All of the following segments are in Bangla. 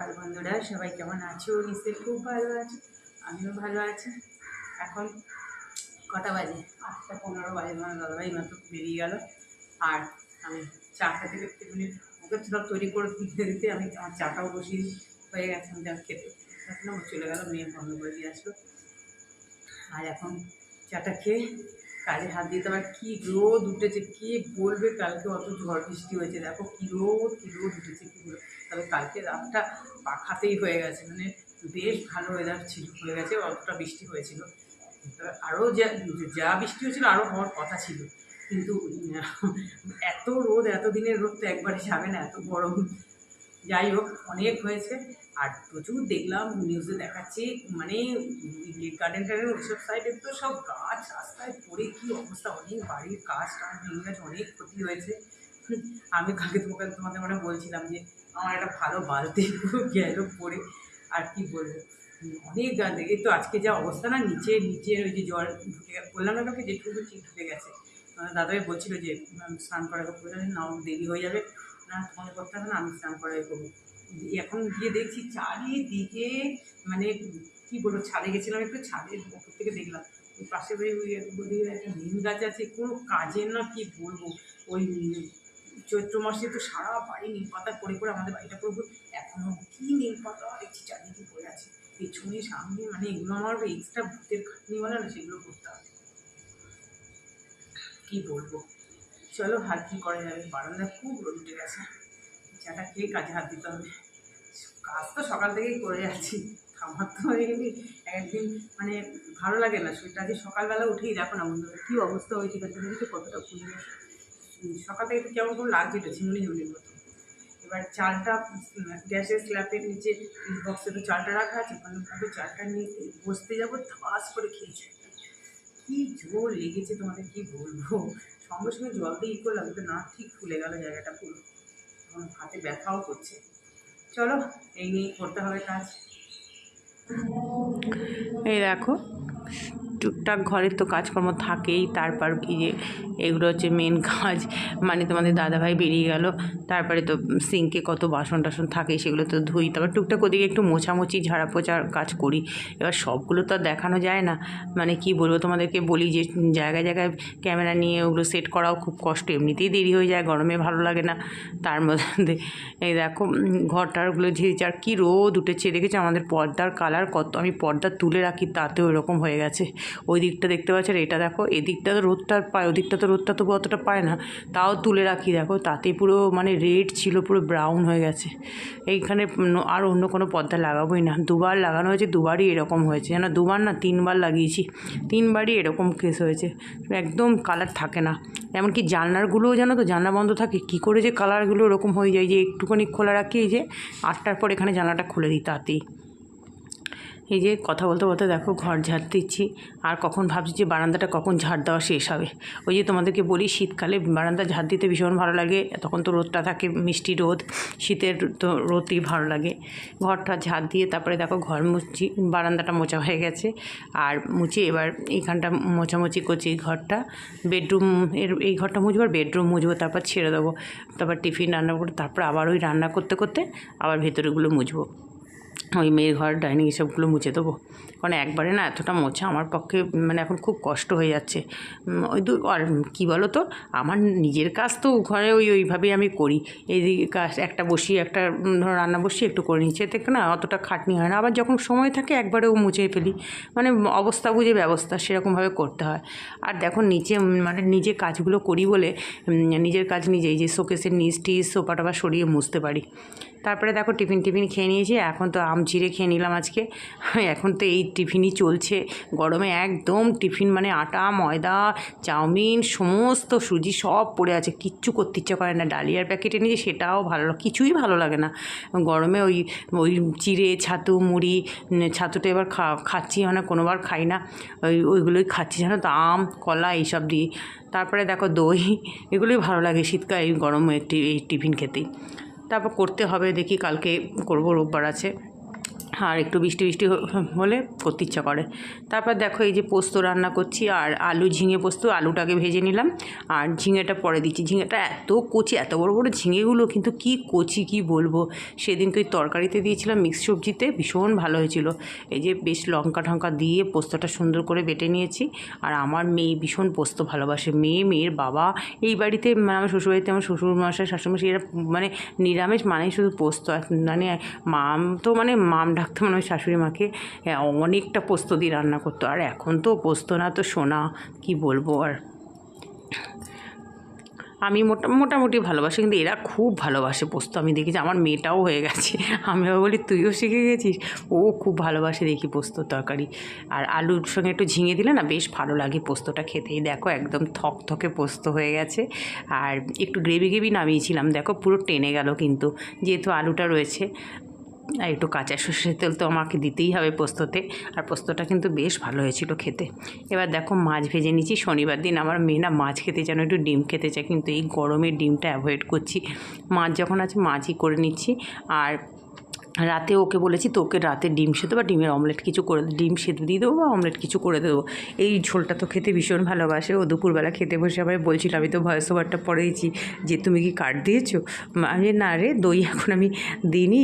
সকাল বন্ধুরা, সবাই কেমন আছো? নিশ্চয়ই খুব ভালো আছো, আমিও ভালো আছি। এখন কটা বাজে? 8:15 বাজে। আমার দাদাভাই মাত্র বেরিয়ে গেল। আর আমি চাটা থেকে একটুখানি ওকে সব তৈরি করে দিতে দিতে আমি আমার চাটাও বসিয়ে হয়ে গেছে। আমি যা খেতে এখন ও চলে গেল, মেয়ে বন্ধ করে দিয়ে আসলো। আর এখন চাটা খেয়ে কাজে হাত দিতে। আবার কী রোদ উঠেছে, কে বলবে? কালকে অত ঝড় বৃষ্টি হয়েছে, দেখো কী রোদ উঠেছে, কী বলবো। তবে কালকে রাতটা পাখাতেই হয়ে গেছে, মানে বেশ ভালো ওয়েদার ছিল, হয়ে গেছে। অতটা বৃষ্টি হয়েছিল, তবে আরও যা বৃষ্টি হয়েছিল আরও হওয়ার কথা ছিল, কিন্তু এত রোদ, এতদিনের রোদ তো একবারে যাবে না, এত গরম। যাই হোক, অনেক হয়েছে। আর প্রচুর দেখলাম নিউজে দেখাচ্ছে, মানে গার্ডেন টার্ডেন ওইসব সাইডের তো সব গাছ রাস্তায় পড়ে কী অবস্থা, অনেক বাড়ির কাজ টাজ ভেঙে গেছে, অনেক ক্ষতি হয়েছে। আমি কালকে তোমাদের মানে বলছিলাম যে আমার একটা ভালো বালতি গেল পড়ে, আর কি বলবো, অনেক গাছ দেখে তো আজকে যা অবস্থা না, নিচের ওই যে জল ঢুকে গেছে, বললাম না কাউকে যেটুকু ঠিক ঢুকে গেছে। দাদাই বলছিল যে স্নান করার প্রয়োজন না, দেরি হয়ে যাবে, না তোমাকে করতে হবে না, আমি স্নান করাই করবো। এখন গিয়ে দেখছি চারিদিকে, মানে কী বলবো, ছাদে গেছিলাম একটু, ছাদের ওপর থেকে দেখলাম ওই পাশে ওই একটা নিম গাছ আছে, কোনো কাজের না, কি বলবো। ওই চৈত্র মাসে তো সারা বাড়ি নিম পাতা পড়ে পড়ে আমাদের বাড়িটা পুরো, এখনও কী নিম পাতা দেখছি চারিদিকে পড়ে আছে, পেছনে সামনে, মানে এগুলো আমার এক্সট্রা ভূতের খাটনি বলে না, সেগুলো করতে হবে, কী বলবো। চলো, আর কী করা যাবে, বারান্দায় খুব রোদ উঠে গেছে, চাটা খেয়ে কাজে হাত দিতে হবে। কাজ তো সকাল থেকেই করে যাচ্ছি, আমার তো এমনি একদিন মানে ভালো লাগে না শরীরটা। আজকে সকালবেলা উঠেই দেখো না বন্ধুরা কী অবস্থা হয়েছে, কিন্তু কতটা ফুলে গেছে। সকাল থেকে একটু কেমন করে লাগছে, এটা ঝিমুনি ঝিমুনির মতো। এবার চালটা গ্যাসের স্ল্যাপের নিচে বক্সে তো চালটা রাখা আছে, ওখানে চালটা নিয়ে বসতে যাবো, থাস করে খেয়েছে, কী জোর লেগেছে তোমাদের কী বলবো। সঙ্গে সঙ্গে জল দিয়ে ই করলাম, তো না ঠিক ফুলে গেল জায়গাটা পুরো, এখন হাতে ব্যথাও করছে। চলো, এই নিয়েই করতে হবে কাজ। এই দেখো, টুকটাক ঘরের তো কাজকর্ম থাকেই, তারপর এই যে এগুলো হচ্ছে মেন কাজ, মানে তোমাদের দাদাভাই বেরিয়ে গেল, তারপরে তো সিঙ্কে কত বাসন টাসন থাকে, সেগুলো তো ধুই, তারপর টুকটাক ওদিকে একটু মোছামুছি ঝাড়া পোছার কাজ করি। এবার সবগুলো তো আর দেখানো যায় না, মানে কি বলবো তোমাদেরকে, বলি যে জায়গায় জায়গায় ক্যামেরা নিয়ে ওগুলো সেট করাও খুব কষ্ট, এমনিতেই দেরি হয়ে যায়, গরমে ভালো লাগে না, তার মধ্যে এই দেখো ঘরটারগুলো ঝিরিচ, আর কী রোদ উঠেছে দেখেছো। আমাদের পর্দার কালার কত, আমি পর্দা তুলে রাখি তাতেও এরকম হয়ে গেছে। ওই দিকটা দেখতে পাচ্ছ, আর এটা দেখো, এদিকটা তো রোদটা পায়, ওদিকটা তো রোদটা তবু অতটা পায় না, তাও তুলে রাখি, দেখো তাতে পুরো মানে রেড ছিল, পুরো ব্রাউন হয়ে গেছে। এইখানে আর অন্য কোনো পর্দা লাগাবোই না, দুবার লাগানো হয়েছে, দুবারই এরকম হয়েছে, যেন দুবার না 3বার লাগিয়েছি, 3বারই এরকম কেস হয়েছে, একদম কালার থাকে না। এমনকি জানলারগুলোও জানো তো, জানলা বন্ধ থাকে, কী করে যে কালারগুলো ওরকম হয়ে যায়, যে একটুখানি খোলা রাখি, এই যে 8টার পর এখানে জানলাটা খুলে দিই তাতেই। এই যে কথা বলতে বলতে দেখো ঘর ঝাড় দিচ্ছি, আর কখন ভাবছি যে বারান্দাটা কখন ঝাড় দেওয়া শেষ হবে। ওই যে তোমাদেরকে বলি শীতকালে বারান্দা ঝাড় দিতে ভীষণ ভালো লাগে, তখন তো রোদটা থাকে, মিষ্টি রোদ, শীতের তো রোদই ভালো লাগে। ঘরটা ঝাড় দিয়ে তারপরে দেখো ঘর মুছছি, বারান্দাটা মোছা হয়ে গেছে, আর মুছে এবার এইখানটা মোছামুছি করছি, ঘরটা বেডরুম এই ঘরটা মুছবো, আর বেডরুম মুছবো, তারপর ছেড়ে দেবো, তারপর টিফিন রান্না করে, তারপর আবার ওই রান্না করতে করতে আবার ভেতরেগুলো মুছবো, ওই মেয়ের ঘর ডাইনিং এসবগুলো মুছে দেবো, কারণ একবারে না এতটা মোছা আমার পক্ষে মানে এখন খুব কষ্ট হয়ে যাচ্ছে। ওই আর কী বলো তো, আমার নিজের কাজ তো ঘরে ওইভাবেই আমি করি, এইদিকে কাজ একটা বসিয়ে একটা ধরো রান্না বসিয়ে একটু করে নিচ্ছে, এতে না অতটা খাটনি হয় না, আবার যখন সময় থাকে একবারেও মুছে ফেলি, মানে অবস্থা বুঝে ব্যবস্থা সেরকমভাবে করতে হয়। আর দেখো নিচে মানে নিজে কাজগুলো করি বলে নিজের কাজ নিজেই, যে শোকেসের নিচ টিচ সোফা টোফা সরিয়ে মুছতে পারি। তারপরে দেখো টিফিন খেয়ে নিয়েছি, এখন তো আম চিড়ে খেয়ে নিলাম আজকে, এখন তো এই টিফিনই চলছে গরমে, একদম টিফিন মানে আটা ময়দা চাউমিন সমস্ত সুজি সব পড়ে আছে, কিচ্ছু করতে ইচ্ছা করে না। ডালিয়ার প্যাকেট এনেছি, সেটাও কিছুই ভালো লাগে না গরমে। ওই ওই চিড়ে ছাতু মুড়ি, ছাতুটা এবার খাচ্ছি, মানে কোনোবার খাই না, ওইগুলোই খাচ্ছি জানো তো, আম কলা এইসব দিয়ে। তারপরে দেখো দই, এগুলোই ভালো লাগে শীতকাল এই গরমে এই টিফিন খেতেই। তারপর করতে হবে, দেখি কালকে করবো, রোববার আছে। আর একটু বৃষ্টি বৃষ্টি হলে করতে ইচ্ছা করে। তারপর দেখো এই যে পোস্ত রান্না করছি, আর আলু ঝিঙে পোস্ত, আলুটাকে ভেজে নিলাম আর ঝিঙেটা পরে দিচ্ছি। ঝিঙেটা এত কচি, এত বড় বড় ঝিঙেগুলো কিন্তু কি কচি কি বলবো। সেদিনকে ওই তরকারিতে দিয়েছিলাম, মিক্স সবজিতে, ভীষণ ভালো হয়েছিল। এই যে বেশ লঙ্কা ঠঙ্কা দিয়ে পোস্তটা সুন্দর করে বেটে নিয়েছি। আর আমার মেয়ে ভীষণ পোস্ত ভালোবাসে, মেয়ের বাবা। এই বাড়িতে মানে আমার শ্বশুরবাড়িতে আমার শ্বশুরমশাই শাশুড়মশাই এরা মানে নিরামিষ মানেই শুধু পোস্ত। মানে মাম তো মানে মাম ডাকতো মানে ওই শাশুড়ি মাকে অনেকটা পোস্ত দিয়ে রান্না করতো। আর এখন তো পোস্ত না তো সোনা, কি বলবো আর। আমি মোটামুটি ভালোবাসি, কিন্তু এরা খুব ভালোবাসে পোস্ত। আমি দেখেছি আমার মেয়েটাও হয়ে গেছে, আমিও বলি তুইও শিখে গেছিস। ও খুব ভালোবাসে দেখি পোস্তর তরকারি। আর আলুর সঙ্গে একটু ঝিঙে দিলে না বেশ ভালো লাগে পোস্তটা খেতেই। দেখো একদম থকথকে পোস্ত হয়ে গেছে। আর একটু গ্রেভি নামিয়েছিলাম, দেখো পুরো টেনে গেল কিন্তু, যেহেতু আলুটা রয়েছে। আর একটু কাঁচা সর্ষের তেল তো আমাকে দিতেই হবে পোস্ততে। আর পোস্তটা কিন্তু বেশ ভালো হয়েছিল খেতে। এবার দেখো মাছ ভেজে নিচ্ছি। শনিবার দিন আমার মেয়ে না মাছ খেতে চায় না, একটু ডিম খেতে চায়, কিন্তু এই গরমে ডিমটা অ্যাভয়েড করছি। মাছ যখন আছে মাছই করে নিচ্ছি। আর রাতে ওকে বলেছি তো, ওকে রাতে ডিম সেদ্ধ বা ডিমের অমলেট কিছু করে, ডিম সেদ্ধ দিয়ে দেবো বা অমলেট কিছু করে দেবো। এই ঝোলটা তো খেতে ভীষণ ভালোবাসে। ও দুপুরবেলা খেতে বসে আবার বলছিল, আমি তো ভয়েস ওভারটা পরে দিয়েছি, যে তুমি কি কাট দিয়েছো? আমি না রে, দই এখন আমি দিইনি,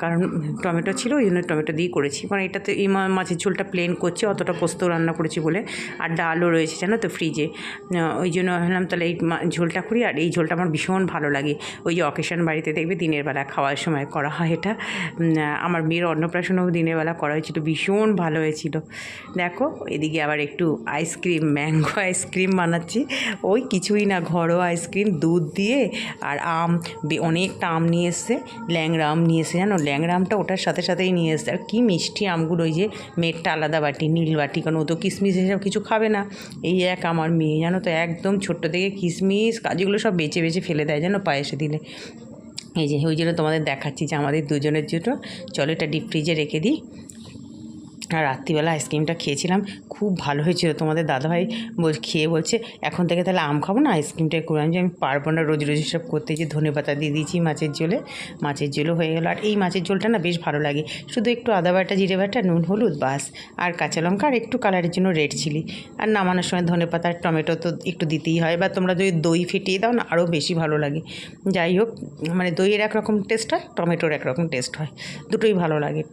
কারণ টমেটো ছিল ওই জন্য টমেটো দিয়ে করেছি। কারণ এটাতে এই মাছের ঝোলটা প্লেন করছি, অতটা পোস্ত রান্না করেছি বলে। আর ডালও রয়েছে জানো তো ফ্রিজে, ওই জন্য ভাবলাম তাহলে এই ঝোলটা করি। আর এই ঝোলটা আমার ভীষণ ভালো লাগে। ওই যে অকেশন বাড়িতে দেখবে দিনের বেলা খাওয়ার সময় করা হয় এটা। আমার মেয়ের অন্নপ্রাশনও দিনের বেলা করা হয়েছিল, ভীষণ ভালো হয়েছিল। দেখো এদিকে আবার একটু আইসক্রিম, ম্যাঙ্গো আইসক্রিম বানাচ্ছি। ওই কিছুই না, ঘরোয়া আইসক্রিম, দুধ দিয়ে আর আম, অনেকটা আম নিয়ে এসছে, ল্যাংড়া আম নিয়ে এসে, জানো ল্যাংড়া আমটা ওটার সাথে সাথেই নিয়ে এসছে। আর কি মিষ্টি আমগুলো, ওই যে মেয়েরটা আলাদা বাটি, নীল বাটি, কারণ ও তো কিশমিশ এসব কিছু খাবে না। এই এক আমার মেয়ে জানো তো, একদম ছোট্ট থেকে কিশমিশ কাজুগুলো সব বেছে বেছে ফেলে দেয় জানো পায়েসে দিলে। এই যে ওই জন্য তোমাদের দেখাচ্ছি যে আমাদের দুজনের জন্য। চলো এটা ডিপ ফ্রিজে রেখে দিই। আর রাত্রিবেলা আইসক্রিমটা খেয়েছিলাম, খুব ভালো হয়েছিল। তোমাদের দাদাভাই খেয়ে বলছে এখন থেকে তাহলে আম খাবো না, আইসক্রিমটা করে। আমি পারবো না রোজ রোজ সব করতে। যে ধনেপাতা দিয়ে দিয়েছি মাছের ঝোলে, মাছের ঝোলও হয়ে গেলো। আর এই মাছের ঝোলটা না বেশ ভালো লাগে, শুধু একটু আদা বাটা, জিরে বাটা, নুন হলুদ বাস, আর কাঁচা লঙ্কা, আর একটু কালারের জন্য রেড চিলি। আর নামানোর সময় ধনেপাতা আর টমেটো তো একটু দিতেই হয়। বা তোমরা যদি দই ফেটিয়ে দাও না আরও বেশি ভালো লাগে। যাই হোক, মানে দইয়ের একরকম টেস্ট হয়, টমেটোর একরকম টেস্ট হয়, দুটোই ভালো লাগে।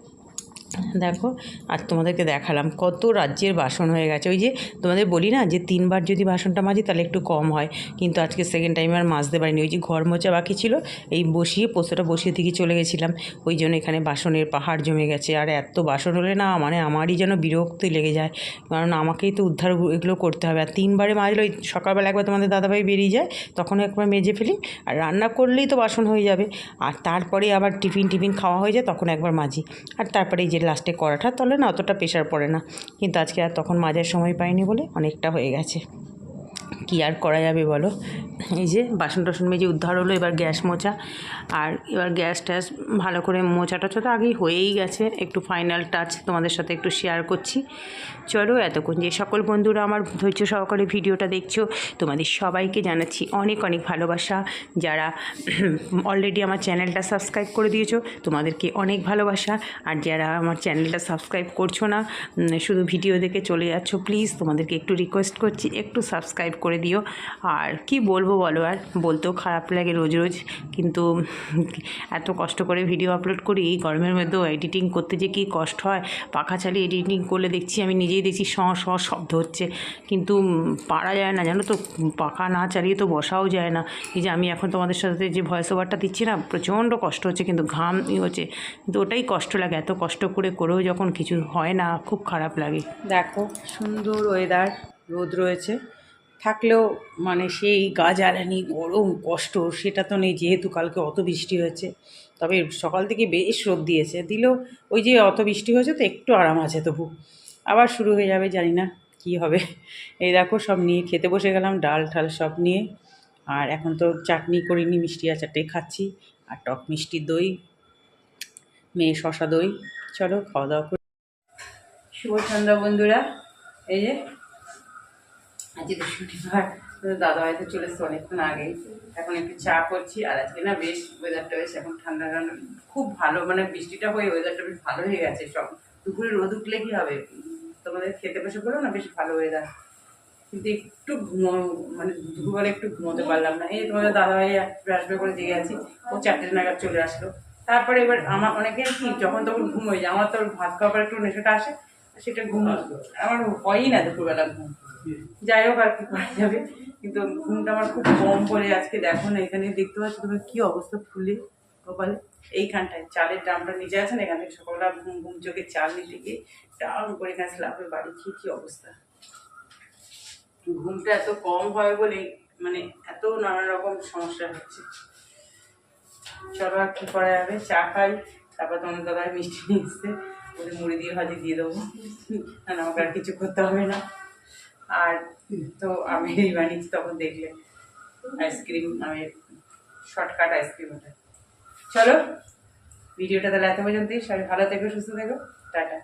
দেখো আর তোমাদেরকে দেখালাম কত রাজ্যের বাসন হয়ে গেছে। ওই যে তোমাদের বলি না যে 3বার যদি বাসনটা মাজি তাহলে একটু কম হয়, কিন্তু আজকে সেকেন্ড টাইম আর মাজতে পারিনি। ওই যে ঘর মোছা বাকি ছিল, এই বসিয়ে পোস্তটা বসিয়ে দিকে চলে গেছিলাম, ওই জন্য এখানে বাসনের পাহাড় জমে গেছে। আর এত বাসন হলে না মানে আমারই যেন বিরক্তি লেগে যায়, কারণ আমাকেই তো উদ্ধার এগুলো করতে হবে। আর 3বারে মাজলে ওই সকালবেলা একবার তোমাদের দাদাভাই বেরিয়ে যায়, তখন একবার মেজে ফেলি। আর রান্না করলেই তো বাসন হয়ে যাবে, আর তারপরে আবার টিফিন খাওয়া হয়ে যায়, তখন একবার মাজি। আর তারপরে এই যে লাস্টে কড়াটা তলে না অতটা প্রেশার পড়ে না, কিন্তু আজকে আর তখন মাজার সময় পাইনি বলে অনেকটা হয়ে গেছে। কি আর করা যাবে বলো। এই যে বাসন টাসন মেজে উদ্ধার হলো, এবার গ্যাস মোছা। আর এবার গ্যাস ট্যাস ভালো করে মোছাটা তো আগেই হয়েই গেছে, একটু ফাইনাল টাচ তোমাদের সাথে একটু শেয়ার করছি। চলো এতক্ষণ যে সকল বন্ধুরা আমার ধৈর্য সহকারে ভিডিওটা দেখছো, তোমাদের সবাইকে জানাচ্ছি অনেক অনেক ভালোবাসা। যারা অলরেডি আমার চ্যানেলটা সাবস্ক্রাইব করে দিয়েছো তোমাদেরকে অনেক ভালোবাসা। আর যারা আমার চ্যানেলটা সাবস্ক্রাইব করছো না, শুধু ভিডিও দেখে চলে যাচ্ছো, প্লিজ তোমাদেরকে একটু রিকোয়েস্ট করছি একটু সাবস্ক্রাইব করে দিও। আর কি বলবো বলো, আর বলতেও খারাপ লাগে রোজ রোজ, কিন্তু এত কষ্ট করে ভিডিও আপলোড করি এই গরমের মধ্যেও, এডিটিং করতে যে কী কষ্ট হয়। পাখা চালিয়ে এডিটিং করলে দেখছি, আমি নিজেই দেখছি শব্দ হচ্ছে, কিন্তু পারা যায় না জানো তো, পাখা না চালিয়ে তো বসাও যায় না। এই যে আমি এখন তোমাদের সাথে যে ভয়েস ওভারটা দিচ্ছি না, প্রচণ্ড কষ্ট হচ্ছে, কিন্তু ঘাম হচ্ছে, কিন্তু ওটাই কষ্ট লাগে। এত কষ্ট করেও যখন কিছু হয় না, খুব খারাপ লাগে। দেখো সুন্দর ওয়েদার, রোদ রয়েছে, থাকলেও মানে সেই গা জ্বালানি গরম কষ্ট সেটা তো নেই, যেহেতু কালকে অত বৃষ্টি হয়েছে। তবে সকাল থেকে বেশ রোদ দিলেও ওই যে অত বৃষ্টি হয়েছে তো একটু আরাম আছে, তবু আবার শুরু হয়ে যাবে, জানি না কি হবে। এই দেখো সব নিয়ে খেতে বসে গেলাম, ডাল ঠাল সব নিয়ে। আর এখন তো চাটনি করিনি, মিষ্টি আচারটাই খাচ্ছি, আর টক মিষ্টি দই, মেয়ে শশা দই। চলো খাওয়া দাওয়া করি। শুভ সন্ধ্যা বন্ধুরা। এই যে আজকে তো শনিবার, দাদাভাই তো চলে এসছে অনেকক্ষণ আগে। এখন একটু চা করছি। আর আজকে না বেশ ওয়েদারটা বেশ এখন ঠান্ডা ঠান্ডা, খুব ভালো, মানে বৃষ্টিটা হয়ে ওয়েদারটা বেশ ভালো হয়ে গেছে। সব দুপুরে রোদ উঠলে কি হবে, তোমাদের খেতে বসে পড়ো না, বেশ ভালো ওয়েদার। কিন্তু একটু মানে দুপুরবেলা একটু ঘুমোতে পারলাম না। এই তোমাদের দাদাভাই আসবে করে জেগে আছি, ও 4টে নাগাদ চলে আসলো। তারপরে এবার আমার অনেকের কি যখন তখন ঘুম হয়ে যায়, আমার তো ভাত খাওয়ার পর একটু নেশাটা আসে, সেটা ঘুম আমার হয়ই না দুপুরবেলা ঘুম। যাই হোক আর কি করা যাবে, কিন্তু ঘুমটা আমার খুব কম পড়ে আজকে। দেখো না এখানে দেখতে পাচ্ছ তুমি কি অবস্থা, ফুলে কপালে এইখানটায় চালের ড্রামটা নিচে আছে না, এখান থেকে সকালবেলা ঘুম ঘুম চোখে চাল নিতে গিয়ে টাউন করে এখানে স্ল্যাপের বাড়ি খেয়ে কি অবস্থা। ঘুমটা এত কম হয় বলে মানে এত নানা রকম সমস্যা হচ্ছে। চলো আর কি করা যাবে, চা খাই। তারপর তোমাদের দাদাই মিষ্টি নিয়ে এসছে, ওদের মুড়ি দিয়ে ভাজি দিয়ে দেবো, না আমাকে আর কিছু করতে হবে না। আর তো আমি বানিয়েছি, তখন দেখলে আইসক্রিম, আমি শর্টকাট আইসক্রিম ওটা। চলো ভিডিওটা তাহলে এত পর্যন্তই, সবাই ভালো থেকো, সুস্থ থেকো, টাটা।